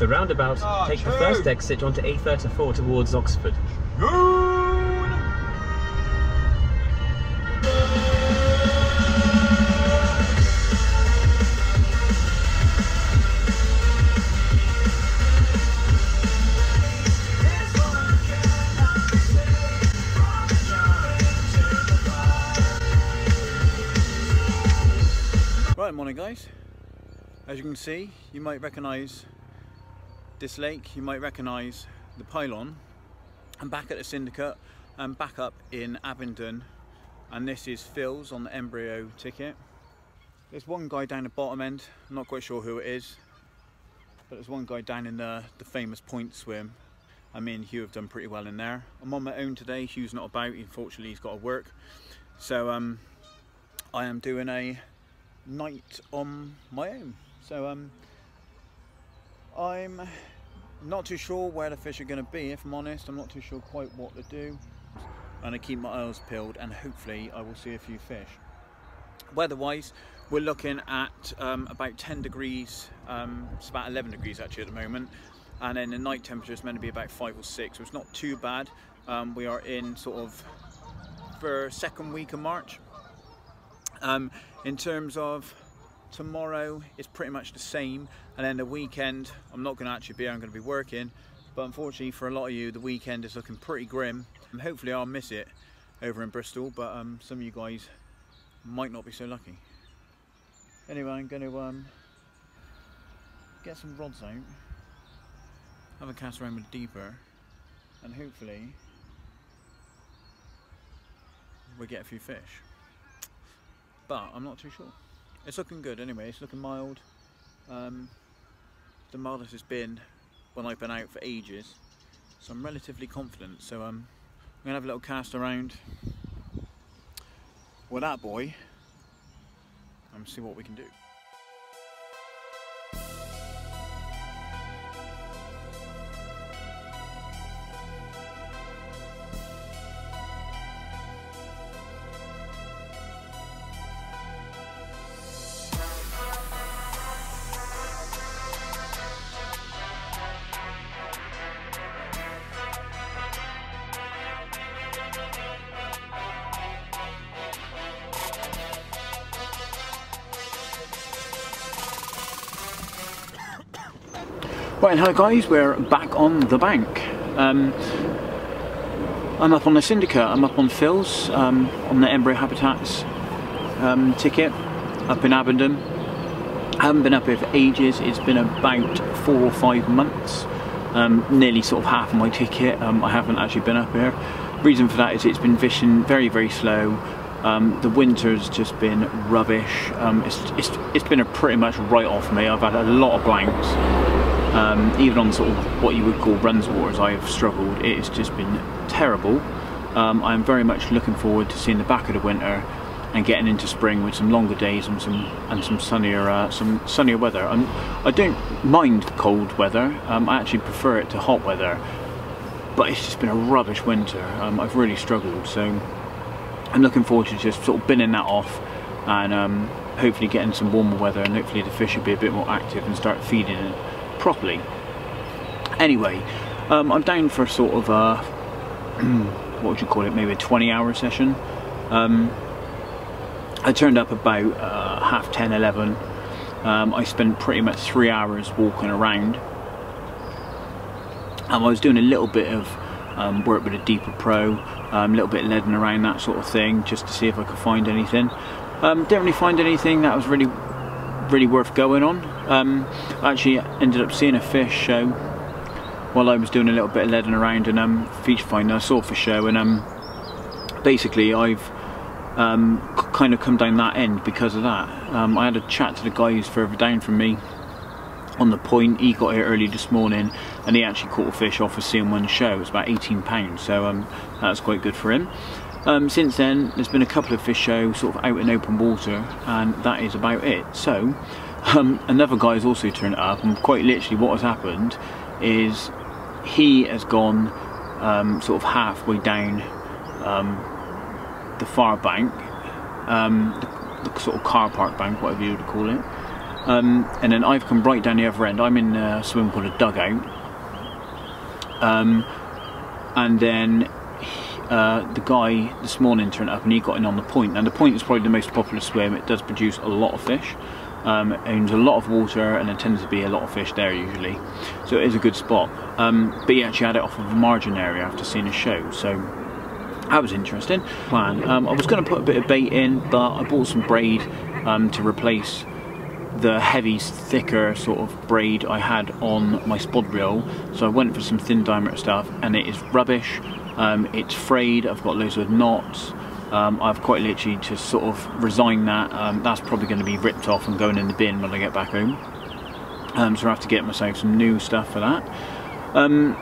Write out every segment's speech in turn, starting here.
the roundabout, take the first exit onto A34 towards Oxford. Right, morning guys. As you can see, you might recognise this lake, you might recognise the pylon. I'm back at the Syndicate, I'm back up in Abingdon, and this is Phil's on the Embryo ticket. There's one guy down the bottom end, I'm not quite sure who it is, but there's one guy down in the famous point swim, and me and Hugh have done pretty well in there. I'm on my own today, Hugh's not about, unfortunately he's got to work, so I am doing a night on my own. So I'm not too sure where the fish are going to be, if I'm honest. I'm not too sure quite what to do, and I keep my eyes peeled and hopefully I will see a few fish. Weather-wise, we're looking at about 10 degrees, it's about 11 degrees actually at the moment, and then the night temperature is meant to be about 5 or 6, so it's not too bad. We are in sort of for second week of March. In terms of tomorrow, it's pretty much the same, and then the weekend, I'm not going to actually be here, I'm going to be working, but unfortunately for a lot of you, the weekend is looking pretty grim, and hopefully I'll miss it over in Bristol, but some of you guys might not be so lucky. Anyway, I'm going to get some rods out, have a cast around with a deeper, and hopefully we'll get a few fish. But I'm not too sure. It's looking good anyway, it's looking mild. The mildest it's been when I've been out for ages, so I'm relatively confident. So I'm going to have a little cast around with that boy and see what we can do. Right, hello guys, we're back on the bank. I'm up on the Syndicate, I'm up on Phil's, on the Embryo Habitats ticket, up in Abingdon. I haven't been up here for ages, it's been about 4 or 5 months, nearly sort of half of my ticket. I haven't actually been up here. Reason for that is it's been fishing very, very slow. The winter's just been rubbish. It's been a pretty much write-off for me. I've had a lot of blanks. Even on sort of what you would call runs waters, I have struggled. It's just been terrible. I'm very much looking forward to seeing the back of the winter and getting into spring with some longer days and some sunnier weather. I don't mind cold weather. I actually prefer it to hot weather, but it's just been a rubbish winter. I've really struggled, so I'm looking forward to just sort of binning that off and hopefully getting some warmer weather, and hopefully the fish will be a bit more active and start feeding it properly. Anyway, I'm down for sort of a what would you call it, maybe a 20-hour session. I turned up about 10:30, 11. I spent pretty much 3 hours walking around. I was doing a little bit of work with a deeper pro, a little bit of leading around, that sort of thing, just to see if I could find anything. Didn't really find anything that was really worth going on. I actually ended up seeing a fish show while I was doing a little bit of leading around and feature finding. I saw a fish show, and basically I've kind of come down that end because of that. I had a chat to the guy who's further down from me on the point. He got here early this morning and he actually caught a fish off a CM1 show. It was about 18 pounds, so that's quite good for him. Since then there's been a couple of fish shows sort of out in open water, and that is about it. So another guy has also turned up, and quite literally what has happened is he has gone sort of halfway down the far bank, the sort of car park bank, whatever you would call it, and then I've come right down the other end. I'm in a swim called a dugout, and then the guy this morning turned up and he got in on the point. And the point is probably the most popular swim. It does produce a lot of fish. It owns a lot of water, and there tends to be a lot of fish there usually, so it is a good spot. But he actually had it off of a margin area after seeing a show, so that was interesting. Plan. I was going to put a bit of bait in, but I bought some braid to replace the heavy, thicker sort of braid I had on my spod reel, so I went for some thin diameter stuff, and it is rubbish. It's frayed, I've got loads of knots. I've quite literally just sort of resigned that. That's probably going to be ripped off and going in the bin when I get back home. So I have to get myself some new stuff for that.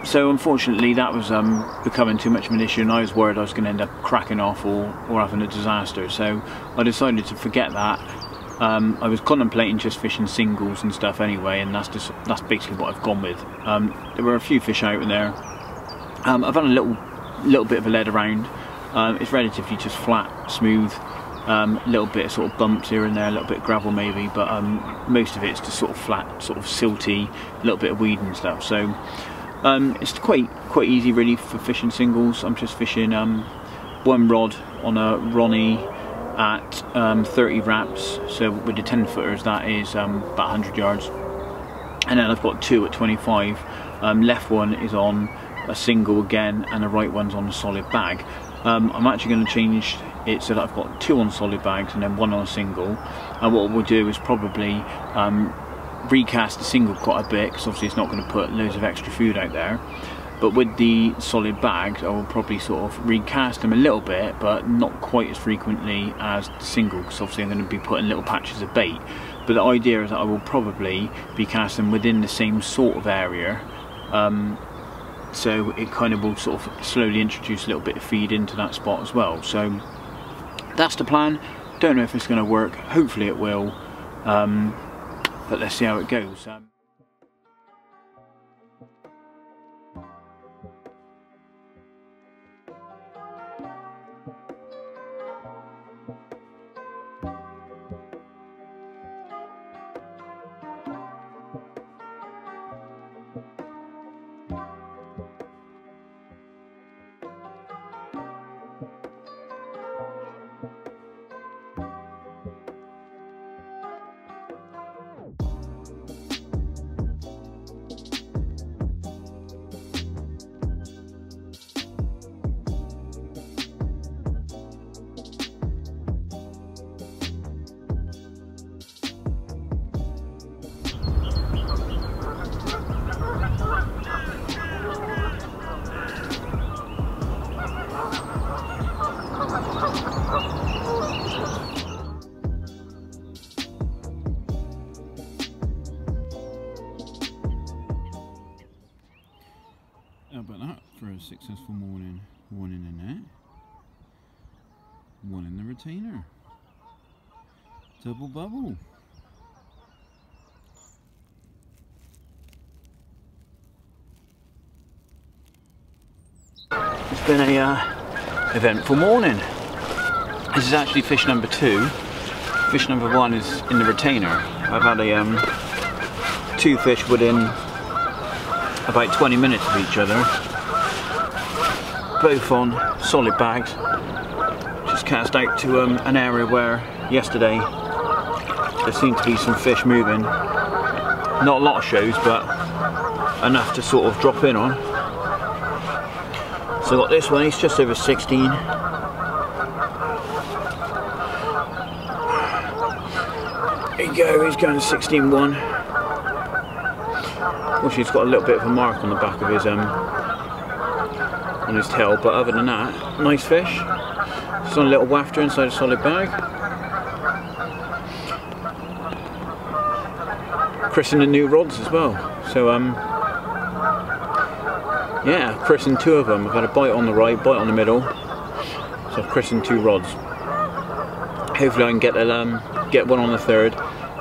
So unfortunately that was becoming too much of an issue, and I was worried I was going to end up cracking off or having a disaster. So I decided to forget that. I was contemplating just fishing singles and stuff anyway, and that's basically what I've gone with. There were a few fish out in there. I've had a little bit of a lead around. It's relatively just flat, smooth, a little bit of sort of bumps here and there, a little bit of gravel maybe, but most of it's just sort of flat, sort of silty, a little bit of weed and stuff. So it's quite easy really for fishing singles. I'm just fishing one rod on a Ronnie at 30 wraps, so with the 10 footers that is about 100 yards, and then I've got two at 25. Left one is on a single again, and the right one's on a solid bag. I'm actually going to change it so that I've got two on solid bags and then one on a single, and what we'll do is probably recast the single quite a bit, because obviously it's not going to put loads of extra food out there. But with the solid bags I will probably sort of recast them a little bit, but not quite as frequently as the single, because obviously I'm going to be putting little patches of bait. But the idea is that I will probably be casting within the same sort of area, so it kind of will sort of slowly introduce a little bit of feed into that spot as well. So that's the plan. Don't know if it's going to work, hopefully it will, but let's see how it goes. How about that for a successful morning? One in the net, one in the retainer, double bubble. It's been a eventful morning. This is actually fish number 2. Fish number 1 is in the retainer. I've had a 2 fish within about 20 minutes of each other, both on solid bags. Just cast out to an area where yesterday there seemed to be some fish moving. Not a lot of shows, but enough to sort of drop in on. So I got this one, he's just over 16. There you go, he's going to 16.1. Which he's got a little bit of a mark on the back of his on his tail, but other than that, nice fish. Just on a little wafter inside a solid bag. Christened the new rods as well. So yeah, christened 2 of them. I've had a bite on the right, bite on the middle. So I've christened 2 rods. Hopefully I can get one on the 3rd,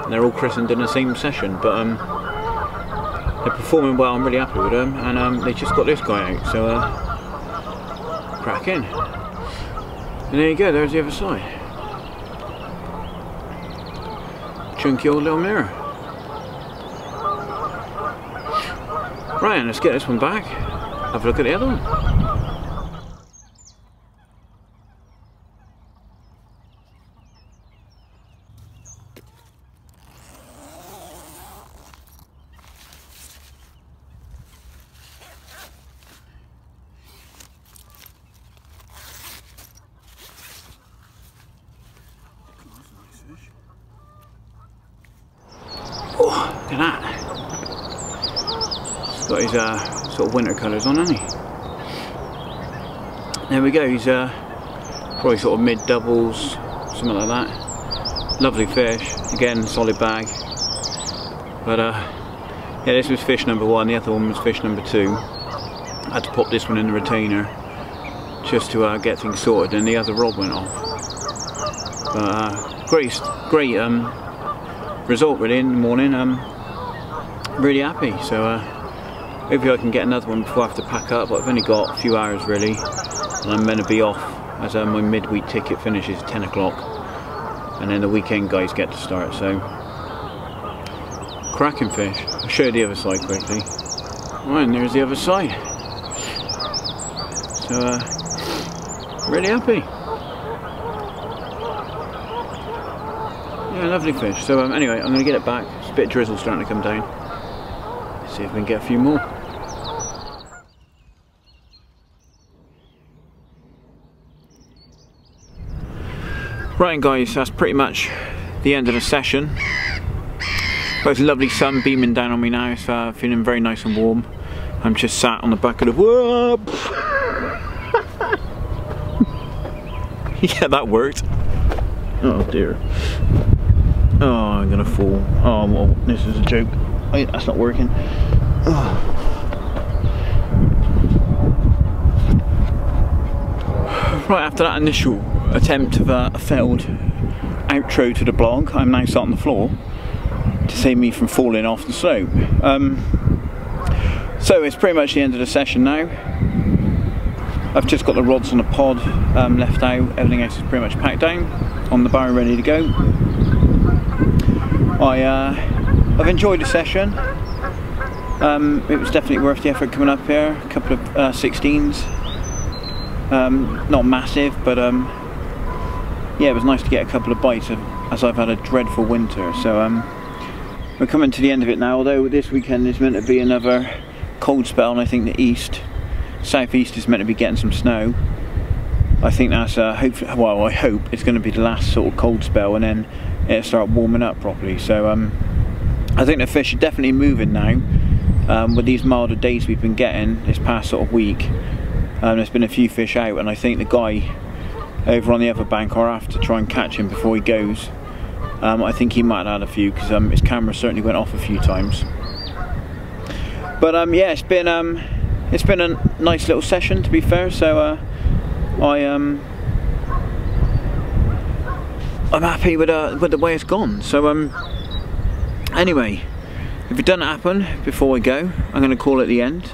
and they're all christened in the same session. But they're performing well. I'm really happy with them, and they just got this guy out. So crack in. And there you go. There's the other side. Chunky old little mirror. Right, let's get this one back. Have a look at the other one. Oh, look at that. He's got his sort of winter colours on, hasn't he? There we go, he's probably sort of mid-doubles, something like that. Lovely fish, again solid bag. But yeah, this was fish number 1, the other one was fish number 2. I had to pop this one in the retainer just to get things sorted, and the other rod went off. But great result really in the morning. Really happy. So hopefully I can get another one before I have to pack up. But I've only got a few hours really, and I'm going to be off as my midweek ticket finishes at 10 o'clock, and then the weekend guys get to start. So cracking fish. I'll show you the other side quickly. Right, and there's the other side. So really happy. Yeah, lovely fish. So anyway, I'm going to get it back. It's a bit of drizzle starting to come down. Let's see if we can get a few more. Right guys, that's pretty much the end of the session. Got this lovely sun beaming down on me now. It's feeling very nice and warm. I'm just sat on the back of the... Whoop! Yeah, that worked. Oh dear. Oh, I'm gonna fall. Oh, well, this is a joke. That's not working. Oh. Right, after that initial attempt of a failed outro to the blog, I'm now sat on the floor to save me from falling off the slope. So it's pretty much the end of the session now. I've just got the rods on the pod left out. Everything else is pretty much packed down on the bar, ready to go. I've enjoyed the session. It was definitely worth the effort coming up here. A couple of 16s. Not massive, but yeah, it was nice to get a couple of bites as I've had a dreadful winter. So we're coming to the end of it now, although this weekend is meant to be another cold spell, and I think the southeast is meant to be getting some snow. I think that's hopefully, well, I hope it's going to be the last sort of cold spell, and then it'll start warming up properly. So I think the fish are definitely moving now. With these milder days we've been getting this past sort of week, there's been a few fish out, and I think the guy over on the other bank, I'll have to try and catch him before he goes. I think he might have had a few, because his camera certainly went off a few times. But yeah, it's been a nice little session, to be fair. So I'm happy with the way it's gone. So anyway, if it doesn't happen before I go, I'm going to call it the end.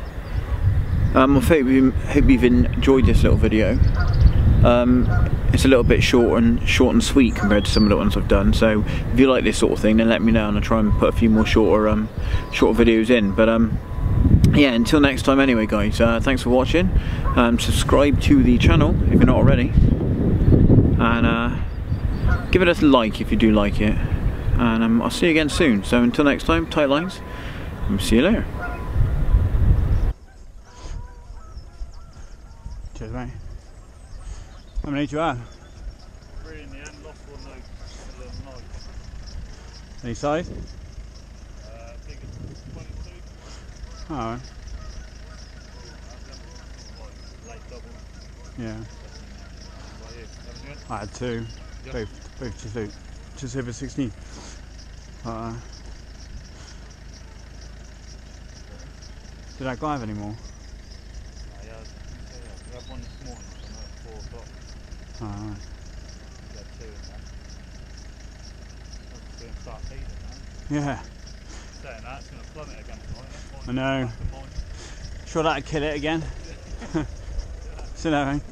I hope you've enjoyed this little video. It's a little bit short and sweet compared to some of the ones I've done. So if you like this sort of thing, then let me know, and I'll try and put a few more shorter videos in. But yeah, until next time anyway guys, thanks for watching. Subscribe to the channel if you're not already, and give it a like if you do like it, and I'll see you again soon. So until next time, tight lines, and see you later. Cheers mate. How many did you have? 3 in the end, lost one leg, a little knife. Any size? Big as 22. Oh. Late double. Yeah. I had 2. Yep. Both just over 16. Did that guy have any more? Yeah, we had one this morning at 4 o'clock. Oh, right. We had 2 in there. I'm going to start feeding now. Yeah. Saying that, it's going to plummet again tonight. I know. Sure that'd kill it again. See you later, mate.